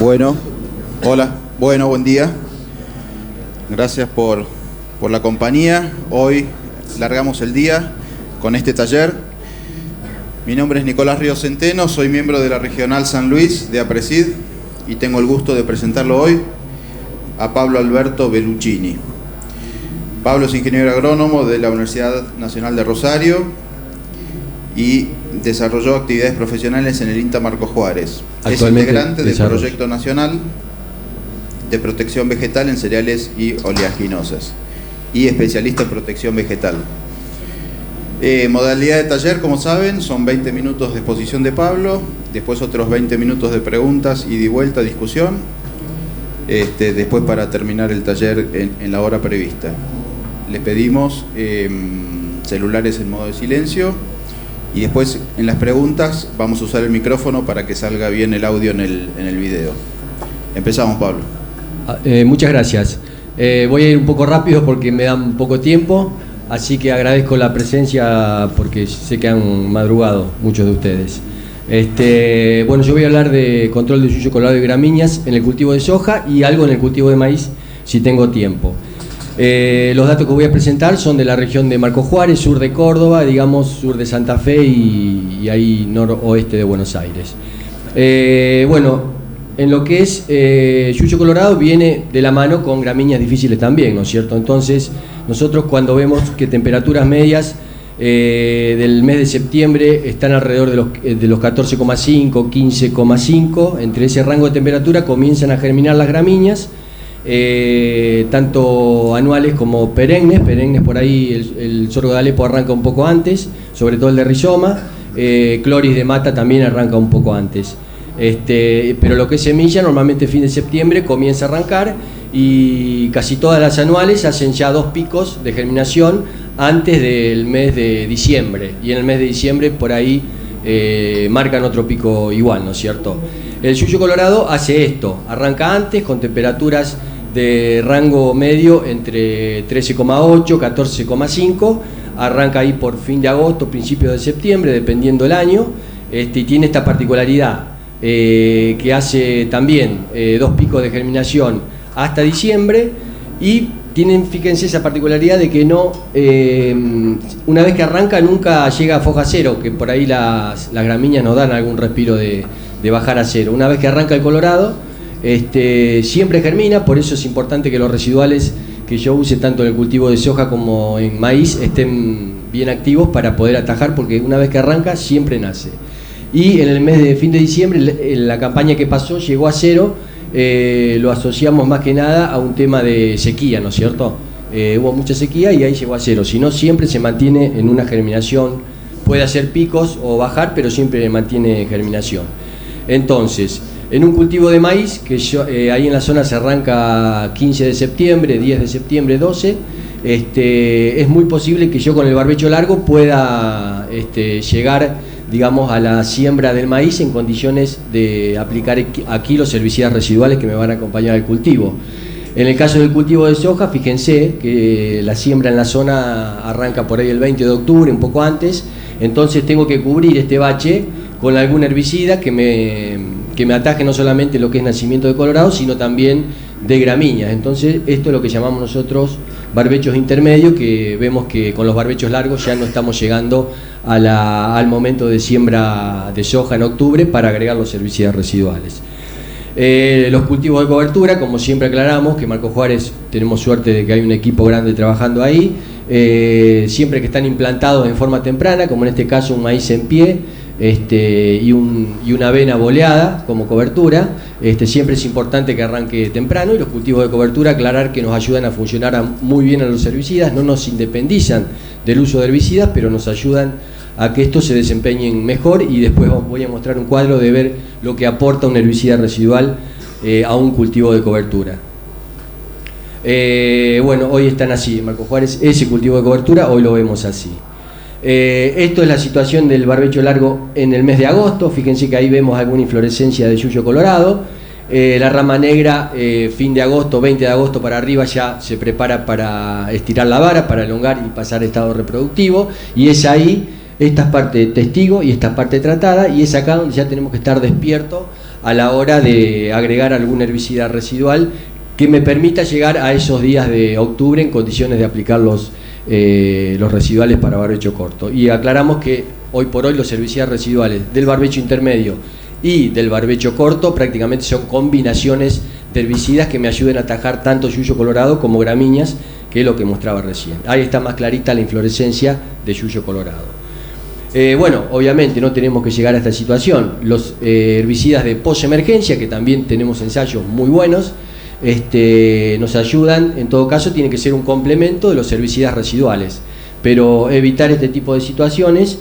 Bueno, hola, buen día. Gracias por la compañía. Hoy largamos el día con este taller. Mi nombre es Nicolás Ríos Centeno, soy miembro de la Regional San Luis de APRESID y tengo el gusto de presentarlo hoy a Pablo Alberto Belluccini. Pablo es ingeniero agrónomo de la Universidad Nacional de Rosario y desarrolló actividades profesionales en el INTA Marcos Juárez. Es integrante del Proyecto Nacional de Protección Vegetal en Cereales y Oleaginosas y especialista en protección vegetal. Modalidad de taller, como saben, son 20 minutos de exposición de Pablo, después otros 20 minutos de preguntas y de vuelta, discusión, después para terminar el taller en la hora prevista. Les pedimos celulares en modo de silencio y después en las preguntas vamos a usar el micrófono para que salga bien el audio en el video. Empezamos, Pablo. Muchas gracias. Voy a ir un poco rápido porque me dan poco tiempo. Así que agradezco la presencia porque sé que han madrugado muchos de ustedes. Bueno, yo voy a hablar de control de yuyo colorado y gramíneas en el cultivo de soja y algo en el cultivo de maíz si tengo tiempo. Los datos que voy a presentar son de la región de Marcos Juárez, sur de Córdoba, digamos sur de Santa Fe y ahí noroeste de Buenos Aires. Bueno, en lo que es yuyo colorado viene de la mano con gramíneas difíciles también, ¿no es cierto? Entonces, nosotros cuando vemos que temperaturas medias del mes de septiembre están alrededor de los 14,5, 15,5, entre ese rango de temperatura comienzan a germinar las gramíneas, tanto anuales como perennes por ahí el sorgo de Alepo arranca un poco antes, sobre todo el de rizoma, cloris de mata también arranca un poco antes. Pero lo que es semilla normalmente fin de septiembre comienza a arrancar y casi todas las anuales hacen ya 2 picos de germinación antes del mes de diciembre y en el mes de diciembre por ahí marcan otro pico igual, ¿no es cierto? El yuyo colorado hace esto, arranca antes con temperaturas de rango medio entre 13,8 y 14,5, arranca ahí por fin de agosto, principio de septiembre, dependiendo del año, y tiene esta particularidad que hace también 2 picos de germinación hasta diciembre y tienen, fíjense, esa particularidad de que no, una vez que arranca nunca llega a foja cero, que por ahí las gramíneas nos dan algún respiro de bajar a cero. Una vez que arranca el colorado, siempre germina, por eso es importante que los residuales que yo use tanto en el cultivo de soja como en maíz estén bien activos para poder atajar, porque una vez que arranca siempre nace. Y en el mes de fin de diciembre, la campaña que pasó llegó a cero, lo asociamos más que nada a un tema de sequía, ¿no es cierto? Hubo mucha sequía y ahí llegó a cero, si no siempre se mantiene en una germinación, puede hacer picos o bajar, pero siempre mantiene germinación. Entonces, en un cultivo de maíz, que ahí en la zona se arranca 15 de septiembre, 10 de septiembre, 12, es muy posible que yo con el barbecho largo pueda llegar, digamos, a la siembra del maíz en condiciones de aplicar aquí los herbicidas residuales que me van a acompañar al cultivo. En el caso del cultivo de soja, fíjense que la siembra en la zona arranca por ahí el 20 de octubre, un poco antes, entonces tengo que cubrir este bache con algún herbicida que me ataje no solamente lo que es nacimiento de colorado, sino también de gramíneas. Entonces esto es lo que llamamos nosotros barbechos intermedios, que vemos que con los barbechos largos ya no estamos llegando al momento de siembra de soja en octubre para agregar los herbicidas residuales. Los cultivos de cobertura, como siempre aclaramos, que Marcos Juárez tenemos suerte de que hay un equipo grande trabajando ahí, siempre que están implantados en forma temprana, como en este caso un maíz en pie, y una avena boleada como cobertura, siempre es importante que arranque temprano, y los cultivos de cobertura, aclarar que nos ayudan a funcionar muy bien a los herbicidas, no nos independizan del uso de herbicidas, pero nos ayudan a que estos se desempeñen mejor, y después voy a mostrar un cuadro de ver lo que aporta un herbicida residual a un cultivo de cobertura. Bueno, hoy están así, Marcos Juárez, ese cultivo de cobertura, hoy lo vemos así. Esto es la situación del barbecho largo en el mes de agosto, fíjense que ahí vemos alguna inflorescencia de yuyo colorado. La rama negra, fin de agosto, 20 de agosto para arriba ya se prepara para estirar la vara, para elongar y pasar a estado reproductivo, y es ahí, esta es parte testigo y esta es parte tratada, y es acá donde ya tenemos que estar despiertos a la hora de agregar algún herbicida residual que me permita llegar a esos días de octubre en condiciones de aplicar los residuales para barbecho corto. Y aclaramos que hoy por hoy los herbicidas residuales del barbecho intermedio y del barbecho corto prácticamente son combinaciones de herbicidas que me ayuden a atajar tanto yuyo colorado como gramíneas, que es lo que mostraba recién. Ahí está más clarita la inflorescencia de yuyo colorado. Bueno, obviamente no tenemos que llegar a esta situación. Los herbicidas de posemergencia, que también tenemos ensayos muy buenos, nos ayudan. En todo caso tiene que ser un complemento de los herbicidas residuales, pero evitar este tipo de situaciones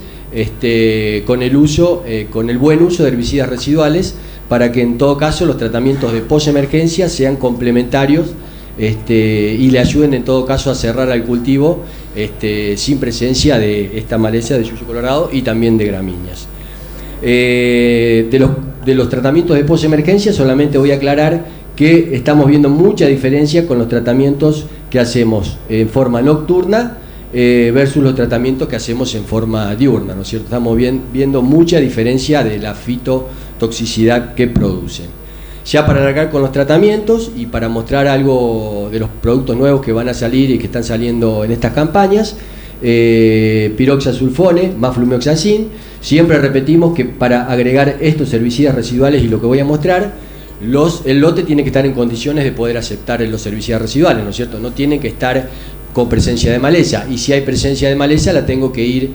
con el buen uso de herbicidas residuales, para que en todo caso los tratamientos de posemergencia sean complementarios y le ayuden en todo caso a cerrar al cultivo sin presencia de esta maleza de yuyo colorado y también de gramíneas. De los tratamientos de posemergencia solamente voy a aclarar que estamos viendo mucha diferencia con los tratamientos que hacemos en forma nocturna versus los tratamientos que hacemos en forma diurna, ¿no es cierto? Estamos viendo mucha diferencia de la fitotoxicidad que producen. Ya para alargar con los tratamientos y para mostrar algo de los productos nuevos que van a salir y que están saliendo en estas campañas, piroxasulfone más flumioxacin. Siempre repetimos que para agregar estos herbicidas residuales y lo que voy a mostrar, el lote tiene que estar en condiciones de poder aceptar los herbicidas residuales, ¿no es cierto? No tienen que estar con presencia de maleza, y si hay presencia de maleza la tengo que ir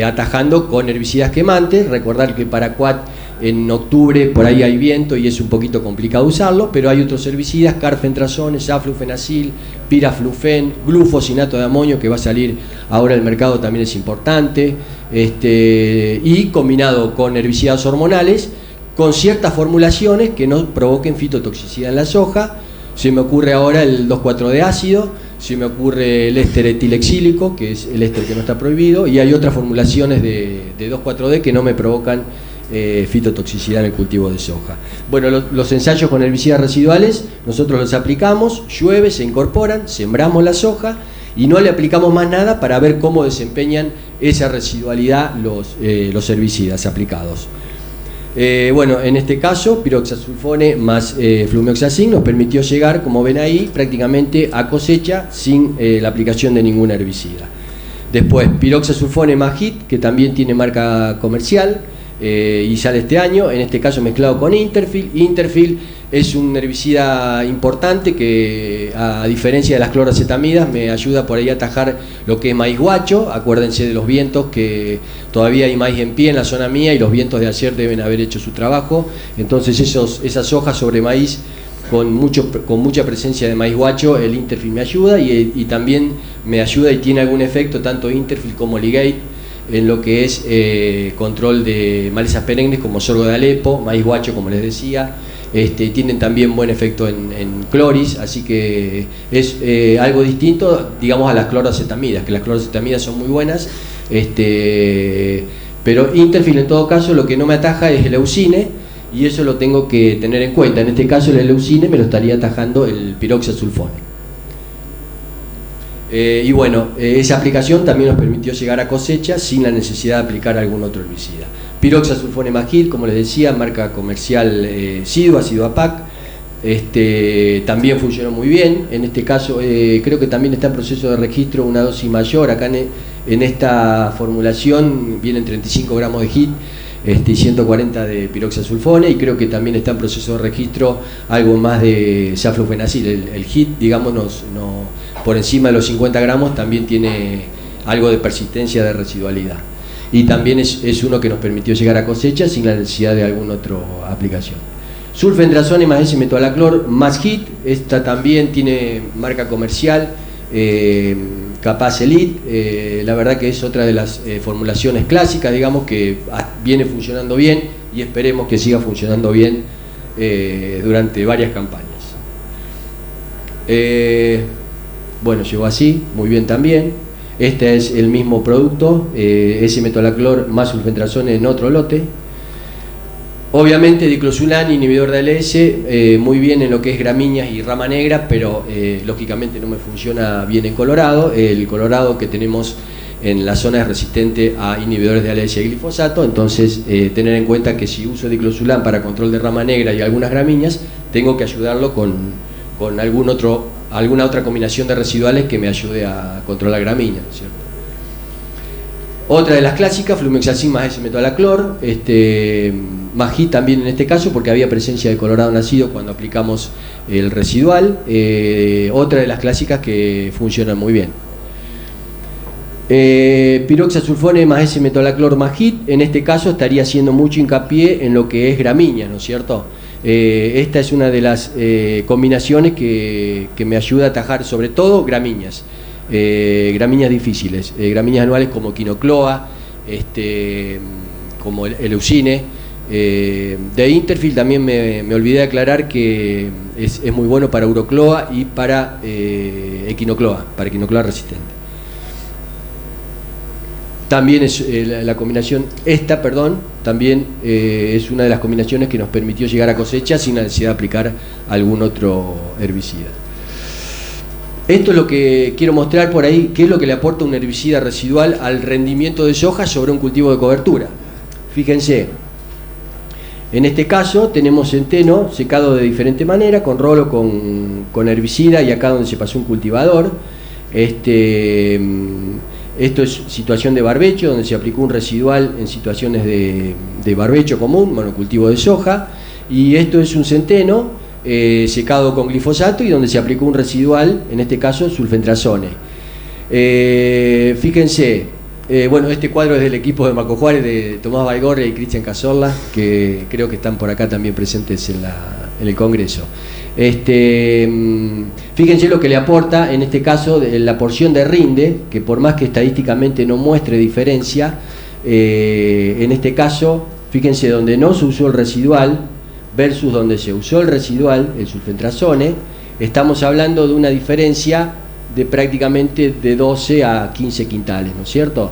atajando con herbicidas quemantes. Recordar que para Quat en octubre por ahí hay viento y es un poquito complicado usarlo, pero hay otros herbicidas, carfentrazone, saflufenacil, piraflufen, glufosinato de amonio, que va a salir ahora al mercado, también es importante, y combinado con herbicidas hormonales, con ciertas formulaciones que no provoquen fitotoxicidad en la soja. Se me ocurre ahora el 2,4-D ácido, se me ocurre el éster etilexílico, que es el éster que no está prohibido, y hay otras formulaciones de 2,4-D que no me provocan fitotoxicidad en el cultivo de soja. Bueno, los ensayos con herbicidas residuales, nosotros los aplicamos, llueve, se incorporan, sembramos la soja y no le aplicamos más nada para ver cómo desempeñan esa residualidad los herbicidas aplicados. Bueno, en este caso, piroxasulfone más flumioxacin nos permitió llegar, como ven ahí, prácticamente a cosecha sin la aplicación de ningún herbicida. Después, piroxasulfone más HIT, que también tiene marca comercial y sale este año, en este caso mezclado con Interfil. Interfil es un herbicida importante que, a diferencia de las cloracetamidas, me ayuda por ahí a atajar lo que es maíz guacho. Acuérdense de los vientos, que todavía hay maíz en pie en la zona mía y los vientos de ayer deben haber hecho su trabajo. Entonces esas hojas sobre maíz con mucha presencia de maíz guacho, el Interfil me ayuda y también me ayuda y tiene algún efecto tanto Interfil como Ligate en lo que es control de malezas perennes como sorgo de Alepo, maíz guacho, como les decía. Tienen también buen efecto en cloris, así que es algo distinto, digamos, a las cloracetamidas, que las cloracetamidas son muy buenas, pero Interfil en todo caso lo que no me ataja es el leucine, y eso lo tengo que tener en cuenta. En este caso el leucine me lo estaría atajando el piroxasulfone. Y bueno, esa aplicación también nos permitió llegar a cosecha sin la necesidad de aplicar algún otro herbicida. Piroxasulfone más HIT, como les decía, marca comercial Siduapac, también funcionó muy bien. En este caso creo que también está en proceso de registro una dosis mayor. Acá en esta formulación vienen 35 gramos de HIT y 140 de piroxasulfone, y creo que también está en proceso de registro algo más de saflufenacil. El HIT, digamos, por encima de los 50 gramos también tiene algo de persistencia de residualidad, y también es uno que nos permitió llegar a cosecha sin la necesidad de alguna otra aplicación. Sulfentrazone más S-metolaclor más HIT, esta también tiene marca comercial, Capaz Elite, la verdad que es otra de las formulaciones clásicas, digamos, que viene funcionando bien y esperemos que siga funcionando bien durante varias campañas. Bueno, llegó así, muy bien también. Este es el mismo producto, S-metolaclor más sulfentrazone en otro lote. Obviamente diclosulan, inhibidor de ALS, muy bien en lo que es gramíneas y rama negra, pero lógicamente no me funciona bien en colorado. El colorado que tenemos en las zonas resistentes a inhibidores de aleasia y glifosato. Entonces tener en cuenta que si uso diclosulam para control de rama negra y algunas gramíneas, tengo que ayudarlo con alguna otra combinación de residuales que me ayude a controlar gramíneas, ¿no es cierto? Otra de las clásicas, flumexacin más S-metolaclor, Magit también en este caso, porque había presencia de colorado nacido cuando aplicamos el residual. Otra de las clásicas que funcionan muy bien. Piroxasulfone más S-metolaclor Magit, en este caso estaría haciendo mucho hincapié en lo que es gramíneas, ¿no es cierto? Esta es una de las combinaciones que me ayuda a atajar sobre todo gramíneas. Gramíneas difíciles, gramíneas anuales como quinocloa, como el Eleucine. De Interfield también me olvidé de aclarar que es muy bueno para urocloa y para equinocloa resistente. También es la combinación, también es una de las combinaciones que nos permitió llegar a cosecha sin la necesidad de aplicar algún otro herbicida. Esto es lo que quiero mostrar por ahí, qué es lo que le aporta un herbicida residual al rendimiento de soja sobre un cultivo de cobertura. Fíjense, en este caso tenemos centeno secado de diferente manera, con rolo, con herbicida, y acá donde se pasó un cultivador. Esto es situación de barbecho, donde se aplicó un residual en situaciones de barbecho común, monocultivo de soja, y esto es un centeno secado con glifosato y donde se aplicó un residual, en este caso sulfentrazone. Fíjense, bueno, este cuadro es del equipo de Marco Juárez, de Tomás Baigorria y Cristian Cazorla, que creo que están por acá también presentes en el Congreso. Fíjense lo que le aporta, en este caso, la porción de rinde, que por más que estadísticamente no muestre diferencia, en este caso, fíjense, donde no se usó el residual versus donde se usó el residual, el sulfentrazone, estamos hablando de una diferencia de prácticamente de 12 a 15 quintales, ¿no es cierto?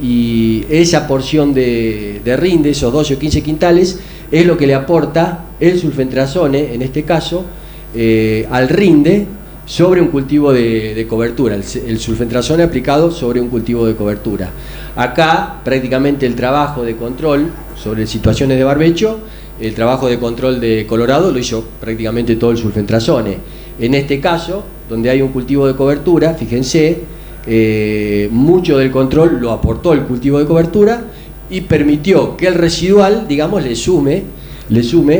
Y esa porción de rinde, esos 12 o 15 quintales, es lo que le aporta el sulfentrazone, en este caso, al rinde sobre un cultivo de cobertura, el sulfentrazone aplicado sobre un cultivo de cobertura. Acá prácticamente el trabajo de control sobre situaciones de barbecho, el trabajo de control de colorado lo hizo prácticamente todo el sulfentrazone. En este caso, donde hay un cultivo de cobertura, fíjense, mucho del control lo aportó el cultivo de cobertura y permitió que el residual, digamos, le sume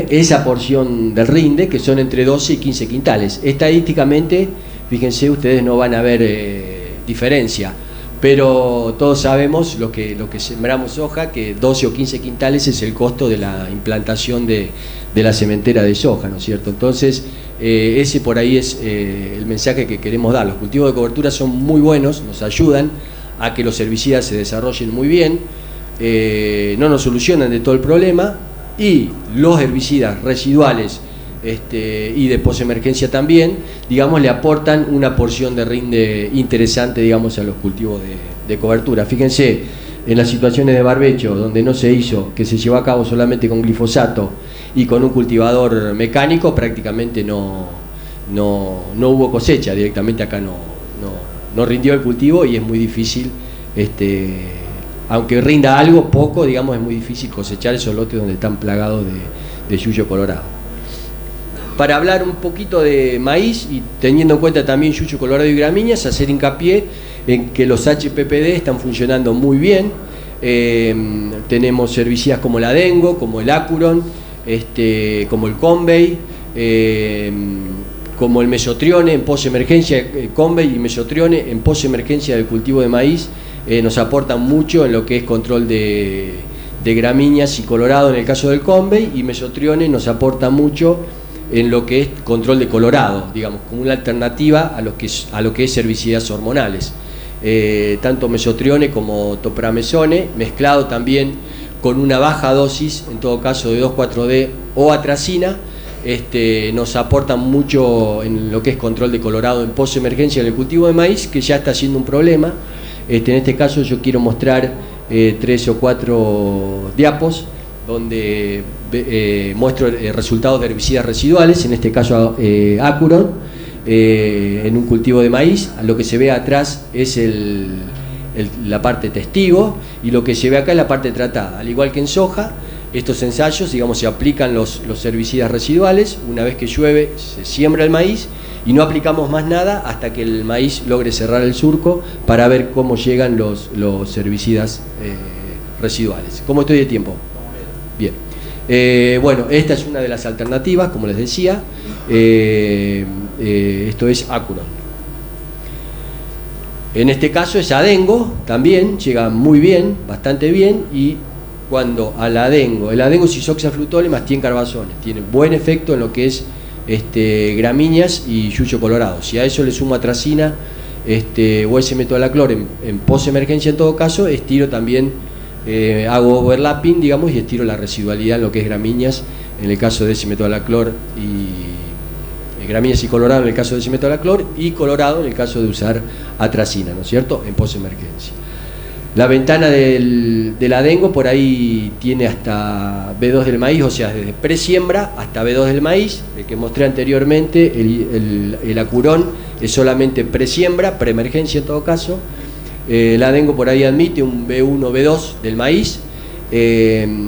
esa porción del rinde, que son entre 12 y 15 quintales. Estadísticamente, fíjense, ustedes no van a ver diferencia, pero todos sabemos lo que sembramos soja, que 12 o 15 quintales es el costo de la implantación de la sementera de soja, ¿no es cierto? Entonces, ese por ahí es el mensaje que queremos dar. Los cultivos de cobertura son muy buenos, nos ayudan a que los herbicidas se desarrollen muy bien, no nos solucionan de todo el problema, y los herbicidas residuales y de posemergencia también, digamos, le aportan una porción de rinde interesante, digamos, a los cultivos de cobertura. Fíjense, en las situaciones de barbecho, donde no se hizo, que se llevó a cabo solamente con glifosato y con un cultivador mecánico, prácticamente no hubo cosecha, directamente acá no rindió el cultivo, y es muy difícil, aunque rinda algo, poco, digamos, es muy difícil cosechar esos lotes donde están plagados de yuyo colorado. Para hablar un poquito de maíz, y teniendo en cuenta también yuyo colorado y gramíneas, hacer hincapié en que los HPPD están funcionando muy bien. Tenemos herbicidas como el Adengo, como el Acuron, como el Convey, como el Mesotrione en posemergencia, Convey y Mesotrione en posemergencia del cultivo de maíz. Nos aportan mucho en lo que es control de gramíneas y colorado en el caso del Convey, y Mesotrione nos aporta mucho en lo que es control de colorado, digamos, como una alternativa a lo que es herbicidas hormonales. Tanto Mesotrione como Topramezone, mezclado también con una baja dosis, en todo caso de 2,4-D o atracina, nos aportan mucho en lo que es control de colorado en posemergencia en el cultivo de maíz, que ya está siendo un problema. En este caso yo quiero mostrar 3 o 4 diapos donde muestro resultados de herbicidas residuales, en este caso Acuron, en un cultivo de maíz. Lo que se ve atrás es la parte testigo, y lo que se ve acá es la parte tratada. Al igual que en soja, estos ensayos, digamos, se aplican los herbicidas residuales. Una vez que llueve, se siembra el maíz y no aplicamos más nada hasta que el maíz logre cerrar el surco, para ver cómo llegan los herbicidas residuales. ¿Cómo estoy de tiempo? Bien. Bueno, esta es una de las alternativas, como les decía. Esto es Acuron. En este caso es Adengo, también llega muy bien, bastante bien, y cuando el Adengo es isoxaflutole más tiencarbazones, tiene buen efecto en lo que es gramíneas y yuyo colorado. Si a eso le sumo atracina o S-metolaclor en posemergencia, en todo caso, estiro también, hago overlapping, digamos, y estiro la residualidad en lo que es gramíneas, en el caso de S-metolaclor, y gramíneas y colorado en el caso de S-metolaclor, y colorado en el caso de usar atracina, ¿no es cierto?, en posemergencia. La ventana del Adengo por ahí tiene hasta B2 del maíz, o sea, desde presiembra hasta B2 del maíz. El que mostré anteriormente, el Acuron, es solamente presiembra, preemergencia en todo caso. El Adengo por ahí admite un B1, B2 del maíz,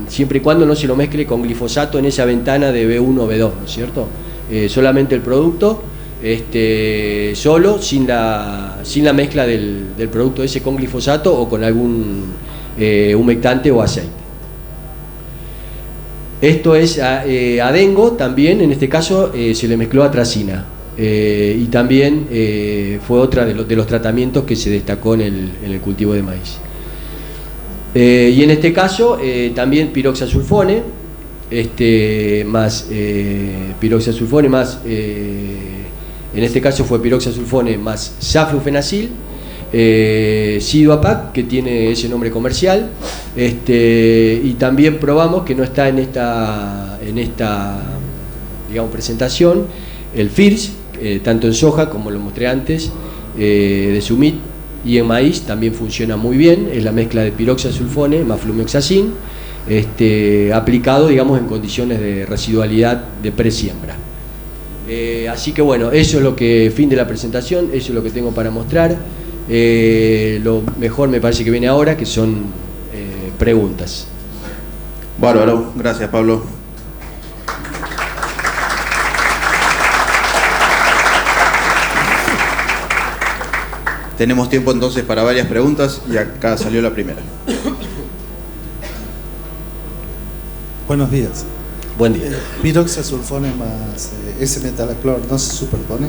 siempre y cuando no se lo mezcle con glifosato en esa ventana de B1, B2, ¿no es cierto? Solamente el producto, solo, sin la mezcla del producto ese con glifosato o con algún humectante o aceite. Esto es Adengo también, en este caso se le mezcló atracina, y también fue otra de los tratamientos que se destacó en el cultivo de maíz. Y en este caso también piroxasulfone, más piroxasulfone más, en este caso fue piroxasulfone más saflufenacil, Siduapac, que tiene ese nombre comercial, y también probamos, que no está en esta digamos, presentación, el FIRS, tanto en soja, como lo mostré antes, de Sumit, y en maíz también funciona muy bien. Es la mezcla de piroxasulfone más flumioxacin, aplicado, digamos, en condiciones de residualidad de presiembra. Así que bueno, eso es lo que, fin de la presentación, eso es lo que tengo para mostrar. Lo mejor me parece que viene ahora, que son preguntas. Bárbaro, gracias Pablo. Tenemos tiempo entonces para varias preguntas, y acá salió la primera. Buenos días. Buen día. Piroxasulfone más S-metolaclor, ¿no se superpone?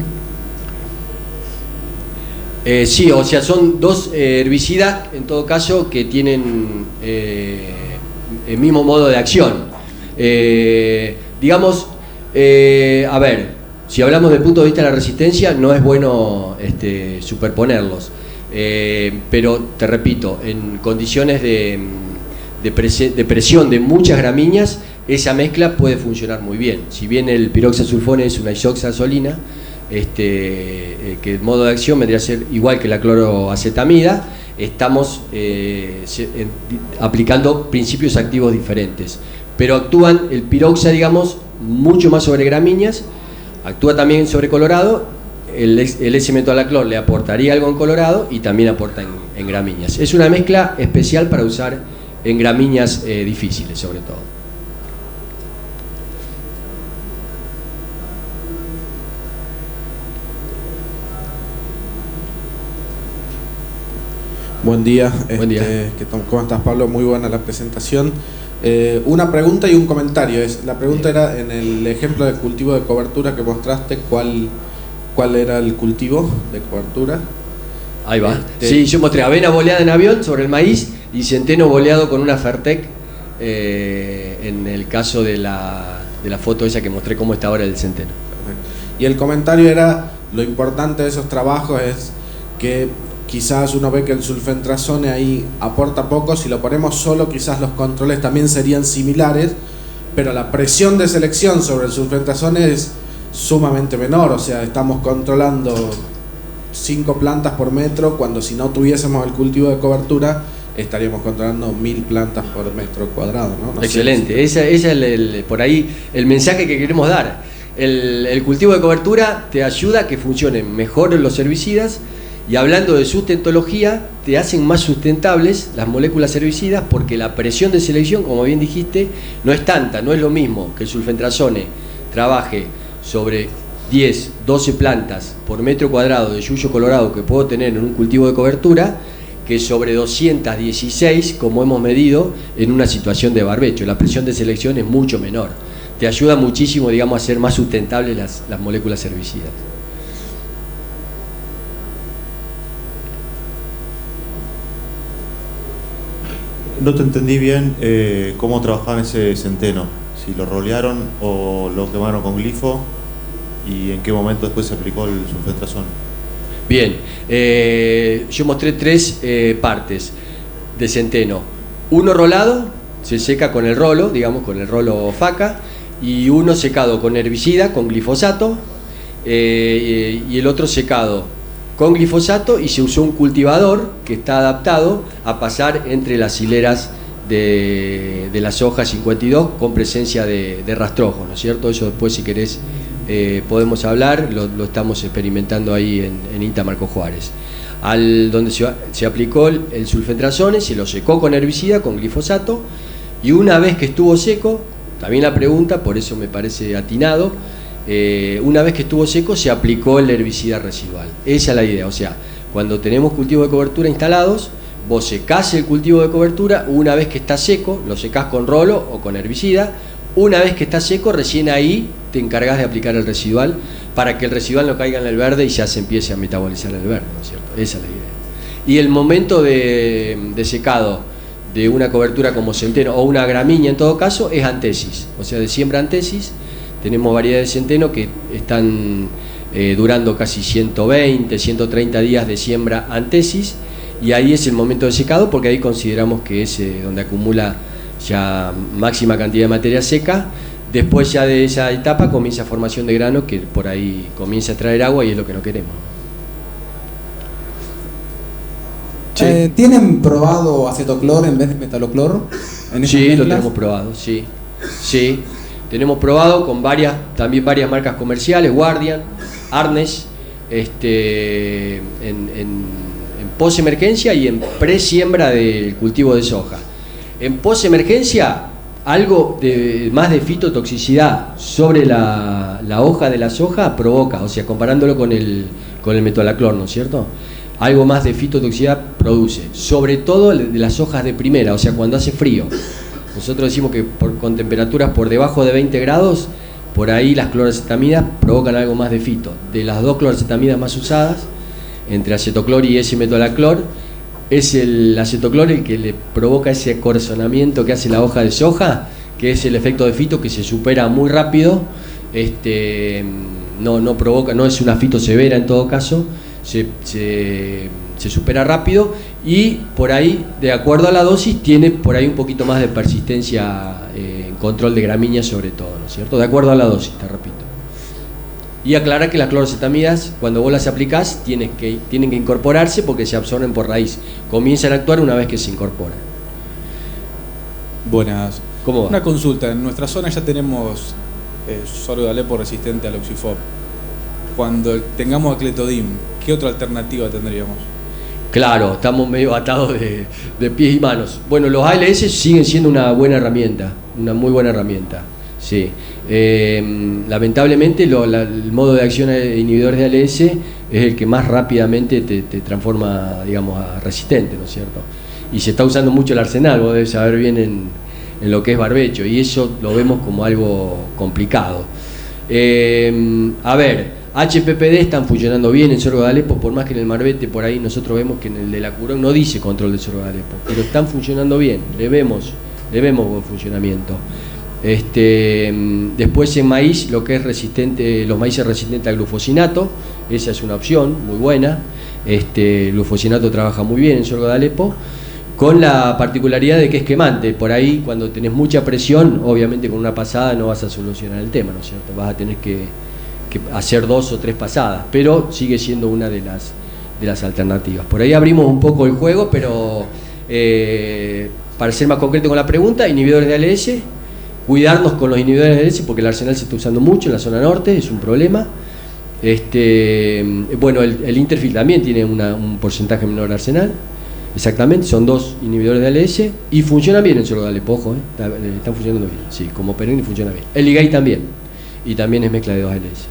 Sí, o sea, son dos herbicidas, en todo caso, que tienen el mismo modo de acción. Digamos, a ver, si hablamos desde el punto de vista de la resistencia, no es bueno superponerlos. Pero, te repito, en condiciones de presión de muchas gramíneas, esa mezcla puede funcionar muy bien. Si bien el piroxasulfone es una isoxazolina, que el modo de acción vendría a ser igual que la cloroacetamida, estamos aplicando principios activos diferentes. Pero actúan, el piroxa, digamos, mucho más sobre gramíneas, actúa también sobre colorado. El S-metolaclor le aportaría algo en colorado y también aporta en gramíneas. Es una mezcla especial para usar en gramíneas difíciles, sobre todo. Buen día. Buen día. ¿Cómo estás, Pablo? Muy buena la presentación. Una pregunta y un comentario. La pregunta era, en el ejemplo del cultivo de cobertura que mostraste, ¿cuál era el cultivo de cobertura? Ahí va. Sí, yo mostré avena boleada en avión sobre el maíz y centeno boleado con una Fertec, en el caso de la foto esa que mostré cómo está ahora el centeno. Perfecto. Y el comentario era, lo importante de esos trabajos es que quizás uno ve que el sulfentrazone ahí aporta poco. Si lo ponemos solo, quizás los controles también serían similares, pero la presión de selección sobre el sulfentrazone es sumamente menor. O sea, estamos controlando 5 plantas por metro, cuando si no tuviésemos el cultivo de cobertura estaríamos controlando 1000 plantas por metro cuadrado, ¿no? Excelente, ese es por ahí el mensaje que queremos dar. el cultivo de cobertura te ayuda a que funcionen mejor los herbicidas, y hablando de sustentología, te hacen más sustentables las moléculas herbicidas porque la presión de selección, como bien dijiste, no es tanta. No es lo mismo que el sulfentrazone trabaje sobre 10, 12 plantas por metro cuadrado de yuyo colorado que puedo tener en un cultivo de cobertura, que sobre 216, como hemos medido, en una situación de barbecho. La presión de selección es mucho menor. Te ayuda muchísimo, digamos, a hacer más sustentables las moléculas herbicidas. No te entendí bien cómo trabajaban ese centeno, si lo rolearon o lo quemaron con glifo y en qué momento después se aplicó el sulfentrazón. Bien, yo mostré 3 partes de centeno. Uno rolado, se seca con el rolo, digamos con el rolo faca, y uno secado con herbicida, con glifosato, y el otro secado con glifosato, y se usó un cultivador que está adaptado a pasar entre las hileras de la soja 52 con presencia de rastrojo, ¿no es cierto? Eso después, si querés, podemos hablar, lo estamos experimentando ahí en INTA Marco Juárez. Donde se aplicó el sulfentrazone, se lo secó con herbicida, con glifosato, y una vez que estuvo seco, también la pregunta, por eso me parece atinado, una vez que estuvo seco se aplicó el herbicida residual. Esa es la idea, o sea, cuando tenemos cultivos de cobertura instalados, vos secás el cultivo de cobertura, una vez que está seco, lo secás con rolo o con herbicida, una vez que está seco, recién ahí te encargás de aplicar el residual para que el residual no caiga en el verde y ya se empiece a metabolizar el verde, ¿no es cierto? Esa es la idea. Y el momento de secado de una cobertura como centeno o una gramínea en todo caso es antesis, o sea, de siembra antesis. Tenemos variedades de centeno que están durando casi 120, 130 días de siembra antesis, y ahí es el momento de secado porque ahí consideramos que es donde acumula ya máxima cantidad de materia seca. Después ya de esa etapa comienza formación de grano, que por ahí comienza a extraer agua y es lo que no queremos. ¿Tienen probado acetoclor en vez de metaloclor? Sí, lo tenemos probado, sí. Sí, tenemos probado con también varias marcas comerciales, Guardian, Arnes, en posemergencia y en presiembra del cultivo de soja. En posemergencia, algo más de fitotoxicidad sobre la hoja de la soja provoca, o sea, comparándolo con el metolaclor, ¿no es cierto? Algo más de fitotoxicidad produce, sobre todo de las hojas de primera, o sea, cuando hace frío. Nosotros decimos que con temperaturas por debajo de 20 grados, por ahí las cloracetamidas provocan algo más de fito. De las 2 cloracetamidas más usadas, entre acetoclor y ese metolaclor, es el acetoclor el que le provoca ese acorazonamiento que hace la hoja de soja, que es el efecto de fito que se supera muy rápido, no provoca, no es una fito severa en todo caso, se supera rápido, y por ahí, de acuerdo a la dosis, tiene por ahí un poquito más de persistencia en control de gramíneas sobre todo, ¿no es cierto? De acuerdo a la dosis, te repito. Y aclarar que las cloracetamidas, cuando vos las aplicás, tienen que incorporarse porque se absorben por raíz. Comienzan a actuar una vez que se incorporan. Buenas. ¿Cómo va? Una consulta. En nuestra zona ya tenemos sorgo de Alepo resistente al Oxifop. Cuando tengamos acletodim, ¿qué otra alternativa tendríamos? Claro, estamos medio atados de pies y manos. Bueno, los ALS siguen siendo una buena herramienta, una muy buena herramienta. Sí. Lamentablemente el modo de acción de inhibidores de ALS es el que más rápidamente te transforma, digamos, a resistente, ¿no es cierto? Y se está usando mucho el arsenal, vos debes saber bien en lo que es barbecho, y eso lo vemos como algo complicado. A ver, HPPD están funcionando bien en sorgo de Alepo, por más que en el Marbete por ahí nosotros vemos que en el de la Curón no dice control de sorgo de Alepo, pero están funcionando bien, le vemos buen funcionamiento. Después en maíz, lo que es resistente, los maíces resistentes al glufosinato, esa es una opción muy buena. El glufosinato trabaja muy bien en sorgo de Alepo, con la particularidad de que es quemante. Por ahí, cuando tenés mucha presión, obviamente con una pasada no vas a solucionar el tema, ¿no es cierto? Vas a tener que hacer 2 o 3 pasadas, pero sigue siendo una de las alternativas. Por ahí abrimos un poco el juego, pero para ser más concreto con la pregunta, inhibidores de ALS cuidarnos con los inhibidores de LS porque el arsenal se está usando mucho en la zona norte, es un problema. Bueno, el Interfil también tiene un porcentaje menor de arsenal, exactamente, son 2 inhibidores de ALS y funcionan bien el sorgo de Alepo, ojo, están funcionando bien, sí, como perenne funciona bien. El Ligay también, y también es mezcla de 2 ALS.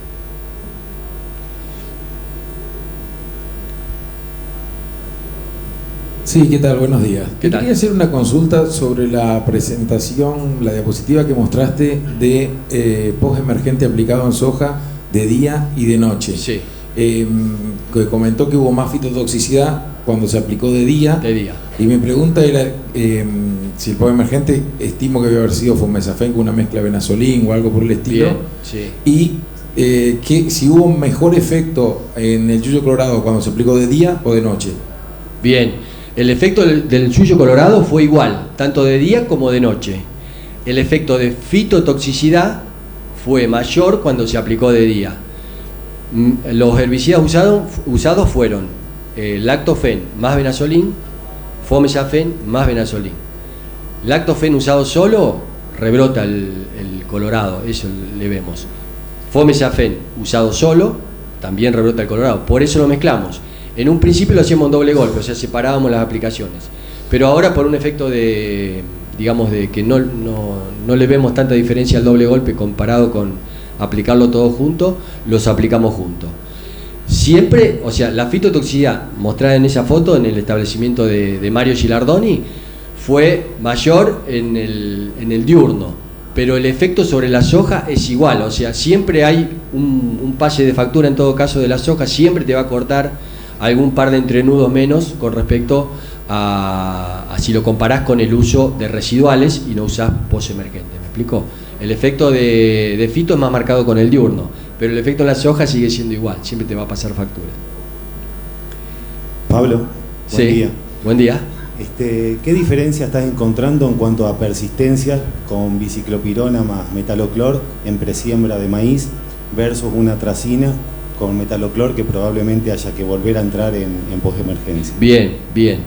Sí, ¿qué tal? Buenos días. ¿Qué tal? Quería hacer una consulta sobre la presentación, la diapositiva que mostraste de post-emergente aplicado en soja de día y de noche. Sí. Que comentó que hubo más fitotoxicidad cuando se aplicó de día. De día. Y mi pregunta era si el post-emergente, estimo que debe haber sido fomesafen con una mezcla de venazolín o algo por el estilo. Bien, sí. Y que si hubo un mejor efecto en el yuyo colorado cuando se aplicó de día o de noche. Bien. El efecto del yuyo colorado fue igual, tanto de día como de noche. El efecto de fitotoxicidad fue mayor cuando se aplicó de día. Los herbicidas usados fueron lactofen más venazolín, fomesafen más venazolín. Lactofen usado solo, rebrota el colorado, eso le vemos. Fomesafen usado solo, también rebrota el colorado, por eso lo mezclamos. En un principio lo hacíamos en doble golpe, o sea, separábamos las aplicaciones. Pero ahora por un efecto de, digamos, de que no le vemos tanta diferencia al doble golpe comparado con aplicarlo todo junto, los aplicamos juntos. Siempre, o sea, la fitotoxicidad mostrada en esa foto, en el establecimiento de Mario Gilardoni, fue mayor en el diurno, pero el efecto sobre la soja es igual, o sea, siempre hay un pase de factura en todo caso de la soja, siempre te va a cortar algún par de entrenudos menos con respecto a si lo comparás con el uso de residuales y no usás posemergente. ¿Me explico? El efecto de fito es más marcado con el diurno, pero el efecto en la soja sigue siendo igual, siempre te va a pasar factura. Pablo, buen día. Buen día. ¿Qué diferencia estás encontrando en cuanto a persistencia con biciclopirona más metaloclor en presiembra de maíz versus una tracina con metaloclor que probablemente haya que volver a entrar en postemergencia? Bien, bien.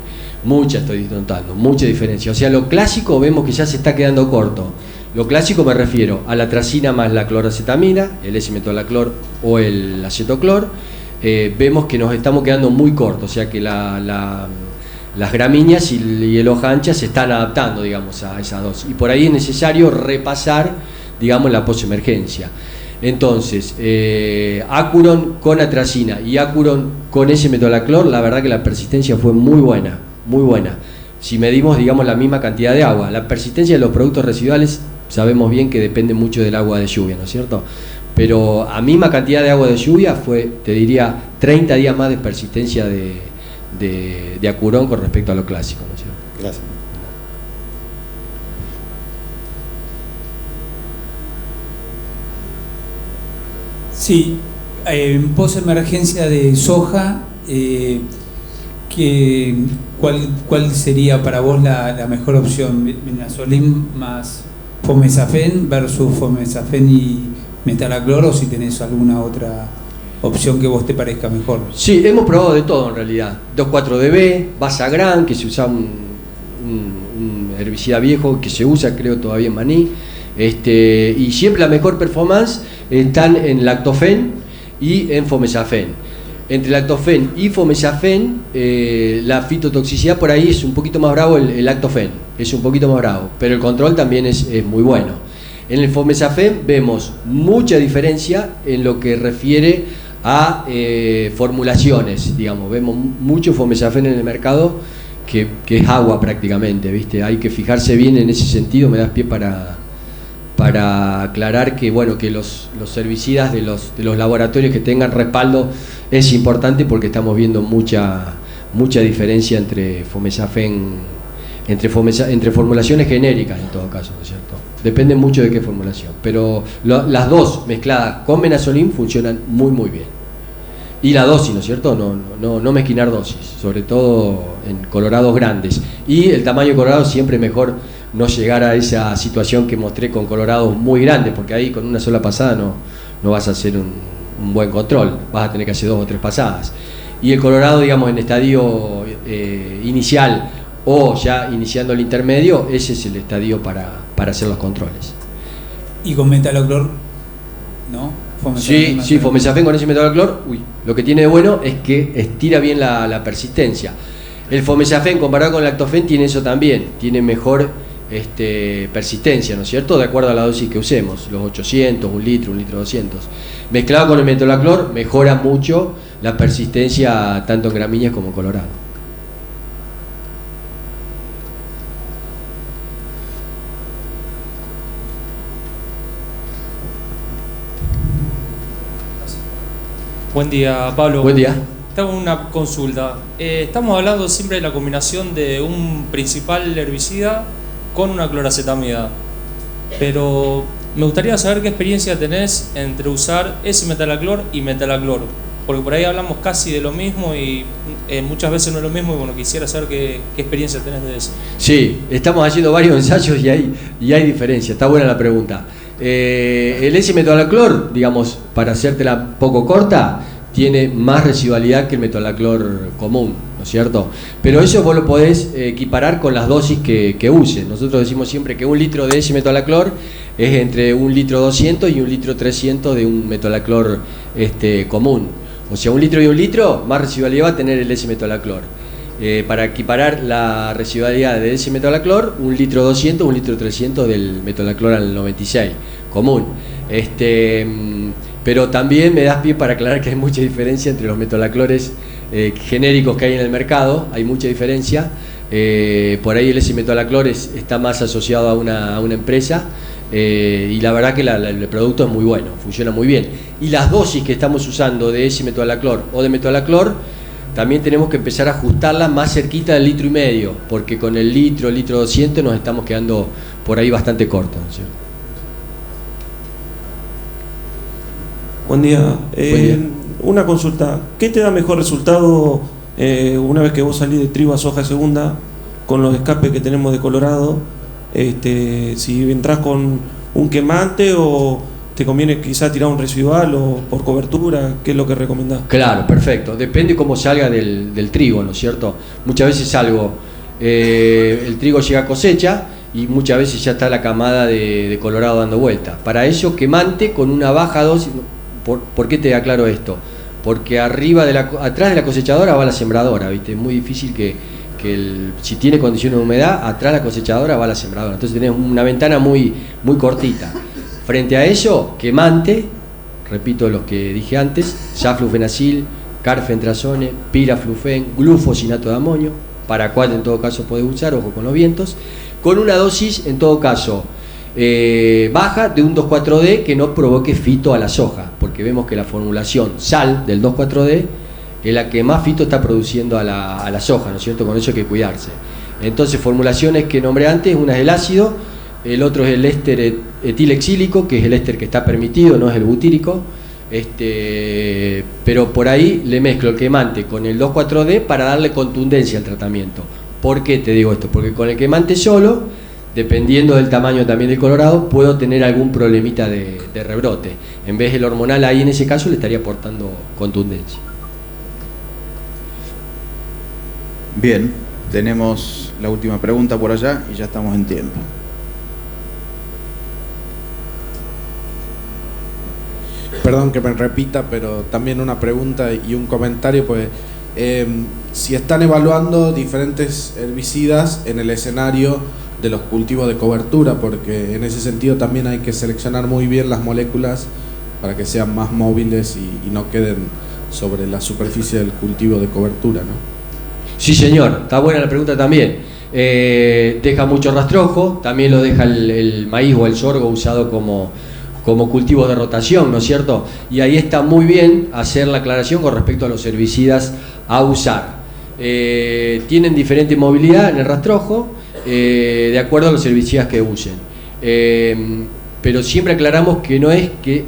Mucha estoy notando, mucha diferencia. O sea, lo clásico vemos que ya se está quedando corto. Lo clásico me refiero a la tracina más la cloracetaminas, el S-metolaclor o el acetoclor. Vemos que nos estamos quedando muy cortos, o sea que las gramíneas y el hoja ancha se están adaptando, digamos, a esas dos. Y por ahí es necesario repasar, digamos, la posemergencia. Entonces, Acuron con atracina y Acuron con S-metolaclor, la verdad que la persistencia fue muy buena, muy buena. Si medimos, digamos, la misma cantidad de agua, la persistencia de los productos residuales sabemos bien que depende mucho del agua de lluvia, ¿no es cierto? Pero a misma cantidad de agua de lluvia fue, te diría, 30 días más de persistencia de Acuron con respecto a lo clásico, ¿no es cierto? Gracias. Sí, en posemergencia de soja, ¿cuál sería para vos la mejor opción? ¿Venazolín más fomesafen versus fomesafen y metalaclor, o si tenés alguna otra opción que vos te parezca mejor? Sí, hemos probado de todo en realidad. 2,4-DB, Basagran, que se usa un herbicida viejo que se usa creo todavía en maní. Y siempre la mejor performance están en lactofen y en fomesafen. Entre lactofen y fomesafen, la fitotoxicidad por ahí es un poquito más bravo, el lactofen es un poquito más bravo, pero el control también es muy bueno. En el fomesafen vemos mucha diferencia en lo que refiere a formulaciones, digamos, vemos mucho fomesafen en el mercado que es agua prácticamente, ¿viste? Hay que fijarse bien en ese sentido, me das pie para aclarar que bueno, que los herbicidas de los laboratorios que tengan respaldo es importante, porque estamos viendo mucha diferencia entre fomesafen, entre formulaciones genéricas en todo caso, ¿no es cierto? Depende mucho de qué formulación, pero las dos mezcladas con venazolín funcionan muy bien. Y la dosis, ¿no es cierto? No mezquinar dosis, sobre todo en colorados grandes. Y el tamaño colorado siempre mejor no llegar a esa situación que mostré con colorados muy grandes, porque ahí con una sola pasada no vas a hacer un buen control, vas a tener que hacer 2 o 3 pasadas. Y el colorado, digamos, en estadio inicial o ya iniciando el intermedio, ese es el estadio para hacer los controles. Y con metaloclor, ¿no? Sí, Fomesafen con ese metaloclor, lo que tiene de bueno es que estira bien la persistencia. El Fomesafen comparado con el Lactofen tiene eso también, tiene mejor persistencia, ¿no es cierto? De acuerdo a la dosis que usemos, los 800, 1 litro 200. Mezclado con el metolaclor mejora mucho la persistencia tanto en gramíneas como en colorado. Buen día, Pablo. Buen día. Tengo una consulta. Estamos hablando siempre de la combinación de un principal herbicida con una cloracetamida, pero me gustaría saber qué experiencia tenés entre usar ese metalaclor y metalaclor, porque por ahí hablamos casi de lo mismo y muchas veces no es lo mismo, y bueno, quisiera saber qué experiencia tenés de eso. Sí, estamos haciendo varios ensayos y hay diferencia, está buena la pregunta. El S-metalaclor, digamos, para hacértela poco corta, tiene más residualidad que el metalaclor común, ¿no es cierto? Pero eso vos lo podés equiparar con las dosis que uses. Nosotros decimos siempre que 1 litro de S-metalaclor es entre 1 litro 200 y 1 litro 300 de un metalaclor común. O sea, 1 litro y 1 litro, más residualidad va a tener el S-metalaclor. Para equiparar la residualidad de ese metalaclor, 1 litro 200, 1 litro 300 del metalaclor al 96, común. Pero también me das pie para aclarar que hay mucha diferencia entre los metalaclores genéricos que hay en el mercado, hay mucha diferencia. Por ahí el S-metalaclor está más asociado a una empresa, y la verdad que el producto es muy bueno, funciona muy bien. Y las dosis que estamos usando de S-metalaclor o de metalaclor, también tenemos que empezar a ajustarla más cerquita del 1,5 litros, porque con el litro 200 nos estamos quedando por ahí bastante cortos, ¿no es cierto? Buen día. Buen día. Una consulta. ¿Qué te da mejor resultado una vez que vos salís de trigo a soja segunda con los escapes que tenemos de Colorado? Si entras con un quemante o te conviene quizá tirar un residual o por cobertura, ¿qué es lo que recomendás? Claro, perfecto. Depende cómo salga del trigo, ¿no es cierto? Muchas veces salgo, el trigo llega a cosecha y muchas veces ya está la camada de Colorado dando vuelta. Para eso, quemante con una baja dosis. ¿Por qué te aclaro esto? Porque atrás de la cosechadora va la sembradora, ¿viste? Es muy difícil si tiene condiciones de humedad, atrás de la cosechadora va la sembradora. Entonces tenés una ventana muy, muy cortita. Frente a eso, quemante, repito los que dije antes, saflufenacil, carfentrazone, piraflufen, glufosinato de amonio, para cual en todo caso podés usar, ojo con los vientos, con una dosis en todo caso baja de un 2,4-D que no provoque fito a la soja, porque vemos que la formulación sal del 2,4-D es la que más fito está produciendo a la soja, ¿no es cierto? Con eso hay que cuidarse. Entonces, formulaciones que nombré antes, una es el ácido, el otro es el éster etilexílico, que es el éster que está permitido, no es el butírico. Pero por ahí le mezclo el quemante con el 2,4-D para darle contundencia al tratamiento. ¿Por qué te digo esto? Porque con el quemante solo, dependiendo del tamaño también del colorado, puedo tener algún problemita de rebrote. En vez del hormonal ahí en ese caso le estaría aportando contundencia. Bien, tenemos la última pregunta por allá y ya estamos en tiempo. Perdón que me repita, pero también una pregunta y un comentario, pues si están evaluando diferentes herbicidas en el escenario de los cultivos de cobertura, porque en ese sentido también hay que seleccionar muy bien las moléculas para que sean más móviles y no queden sobre la superficie del cultivo de cobertura, ¿no? Sí, señor, está buena la pregunta también. Deja mucho rastrojo, también lo deja el maíz o el sorgo usado como cultivos de rotación, ¿no es cierto? Y ahí está muy bien hacer la aclaración con respecto a los herbicidas a usar. Tienen diferente movilidad en el rastrojo, de acuerdo a los herbicidas que usen. Pero siempre aclaramos que no es que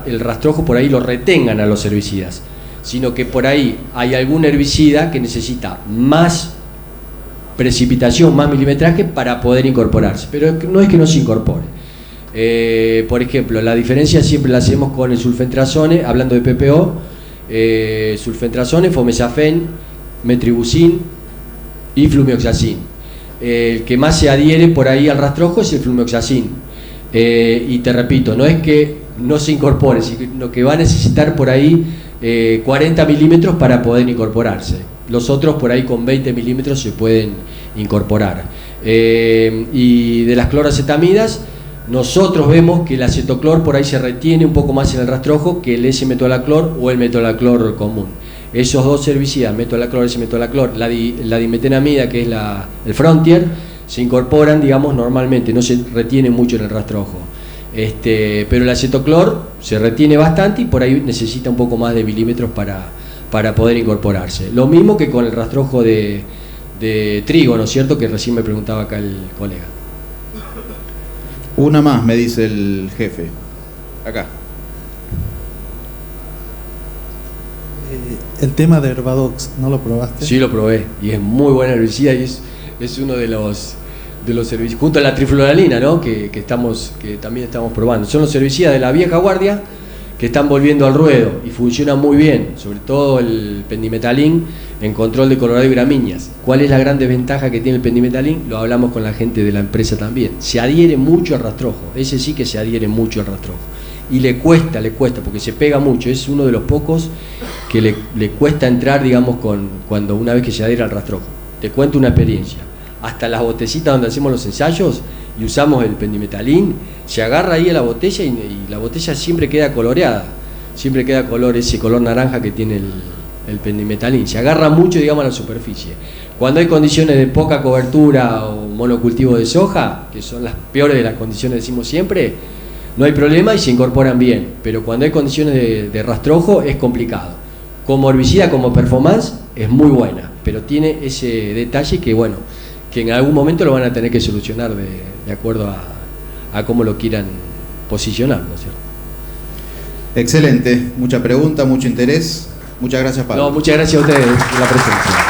el rastrojo por ahí lo retengan a los herbicidas, sino que por ahí hay algún herbicida que necesita más precipitación, más milimetraje para poder incorporarse, pero no es que no se incorpore. Por ejemplo, la diferencia siempre la hacemos con el sulfentrazone, hablando de PPO, sulfentrazone, fomesafen, metribuzin y flumioxacin. El que más se adhiere por ahí al rastrojo es el flumioxacin. Y te repito, no es que no se incorpore, sino que va a necesitar por ahí 40 milímetros para poder incorporarse. Los otros por ahí con 20 milímetros se pueden incorporar. Y de las cloracetamidas, nosotros vemos que el acetoclor por ahí se retiene un poco más en el rastrojo que el S-metolaclor o el metolaclor común. Esos dos herbicidas, metolaclor, S-metolaclor, la dimetenamida, que es el Frontier, se incorporan, digamos, normalmente, no se retiene mucho en el rastrojo. Pero el acetoclor se retiene bastante y por ahí necesita un poco más de milímetros para poder incorporarse. Lo mismo que con el rastrojo de trigo, ¿no es cierto?, que recién me preguntaba acá el colega. Una más, me dice el jefe. Acá. El tema de Herbadox, ¿no lo probaste? Sí, lo probé y es muy buena herbicida y es uno de los herbicidas, junto a la trifluoralina, ¿no? que también estamos probando. Son los herbicidas de la vieja guardia que están volviendo al ruedo y funcionan muy bien, sobre todo el pendimetalín en control de colorado y gramíneas. ¿Cuál es la gran desventaja que tiene el pendimetalín? Lo hablamos con la gente de la empresa también. Se adhiere mucho al rastrojo, ese sí que se adhiere mucho al rastrojo. Y le cuesta, porque se pega mucho, es uno de los pocos que le cuesta entrar, digamos, cuando una vez que se adhiere al rastrojo. Te cuento una experiencia. Hasta las botecitas donde hacemos los ensayos y usamos el pendimetalín, se agarra ahí a la botella y la botella siempre queda coloreada, siempre queda ese color naranja que tiene el pendimetalín, se agarra mucho, digamos, a la superficie. Cuando hay condiciones de poca cobertura o monocultivo de soja, que son las peores de las condiciones, decimos siempre, no hay problema y se incorporan bien, pero cuando hay condiciones de rastrojo es complicado. Como herbicida, como performance, es muy buena, pero tiene ese detalle que, bueno, que en algún momento lo van a tener que solucionar de acuerdo a cómo lo quieran posicionar, ¿no es cierto? Excelente, mucha pregunta, mucho interés. Muchas gracias, Pablo. No, muchas gracias a ustedes por la presencia.